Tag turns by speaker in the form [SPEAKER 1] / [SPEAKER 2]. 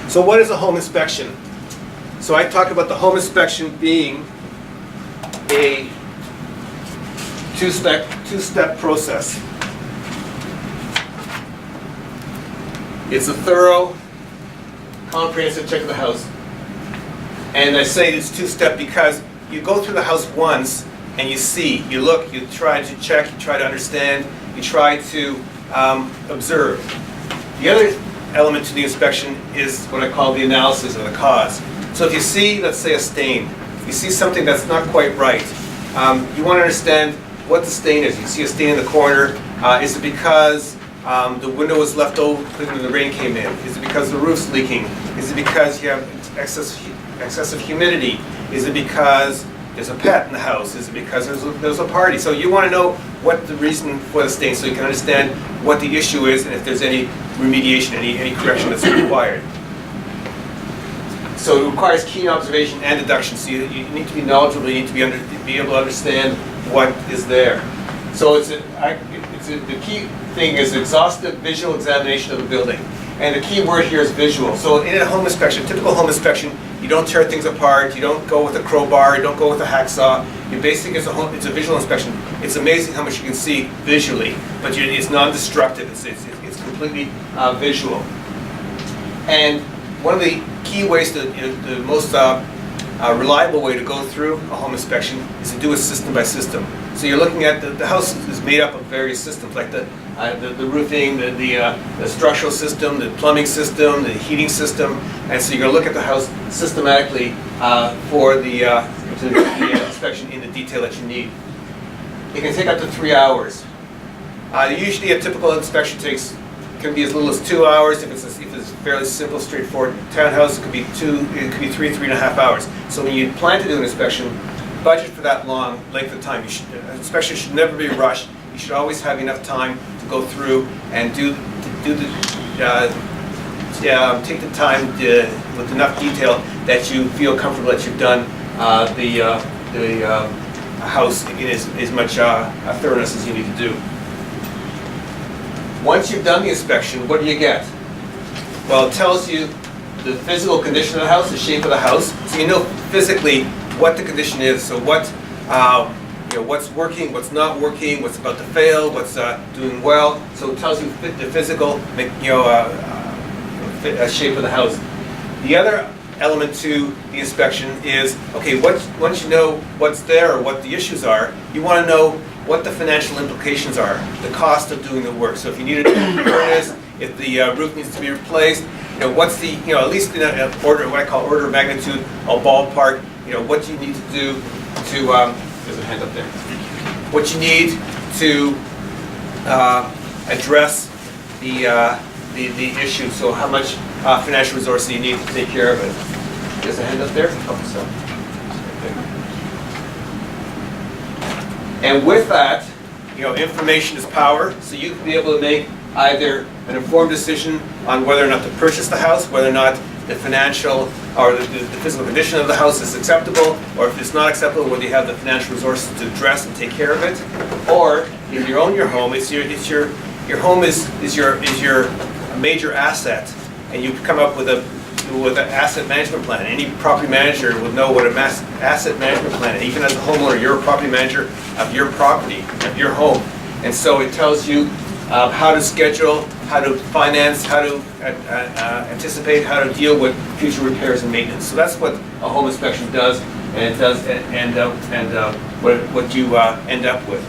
[SPEAKER 1] So what is a home inspection? So I talk about the home inspection being a two-step process. It's a thorough, comprehensive check of the house. And I say it's two-step because you go through the house once and you see, you look, you try to check, you try to understand, you try to observe. The other element to the inspection is what I call the analysis or the cause. So if you see, let's say, a stain, if you see something that's not quite right, you want to understand what the stain is. You see a stain in the corner. Is it because the window was left open when the rain came in? Is it because the roof's leaking? Is it because you have excessive humidity? Is it because there's a pet in the house? Is it because there's a party? So you want to know what the reason for the stain so you can understand what the issue is and if there's any remediation, any correction that's required. So it requires keen observation and deduction. So you need to be knowledgeable, you need to be able to understand what is there. So the key thing is exhaustive visual examination of the building. And the key word here is visual. So in a home inspection, typical home inspection, you don't tear things apart, you don't go with a crowbar, you don't go with a hacksaw. You basically, it's a visual inspection. It's amazing how much you can see visually, but it's non-destructive. It's completely visual. And one of the key ways, the most reliable way to go through a home inspection is to do it system by system. So you're looking at the house is made up of various systems, like the roofing, the structural system, the plumbing system, the heating system, and so you're going to look at the house systematically for the inspection in the detail that you need. It can take up to 3 hours. Usually a typical inspection can be as little as 2 hours. If it's a fairly simple, straightforward townhouse, it could be 3.5 hours. So when you plan to do an inspection, budget for that long length of time. Inspection should never be rushed. You should always have enough time to go through and take the time with enough detail that you feel comfortable that you've done the house in as much thoroughness as you need to do. Once you've done the inspection, what do you get? Well, it tells you the physical condition of the house, the shape of the house, so you know physically what the condition is. So what's working, what's not working, what's about to fail, what's doing well. So it tells you the physical, shape of the house. The other element to the inspection is, okay, once you know what's there or what the issues are, you want to know what the financial implications are, the cost of doing the work. So if you need a new furnace, if the roof needs to be replaced, what's the, at least in an order, what I call order of magnitude, a ballpark, what you need to do to, there's a hand up there, what you need to address the issue. So how much financial resources you need to take care of it. There's a hand up there. Oh, so. And with that, information is power, so you can be able to make either an informed decision on whether or not to purchase the house, whether or not the financial or the physical condition of the house is acceptable, or if it's not acceptable, whether you have the financial resources to address and take care of it. Or if you own your home, your home is your major asset, and you come up with an asset management plan. Any property manager will know what an asset management plan is. Even as a homeowner, you're a property manager of your property, of your home. And so it tells you how to schedule, how to finance, how to anticipate, how to deal with future repairs and maintenance. So that's what a home inspection does, and it does, what you end up with.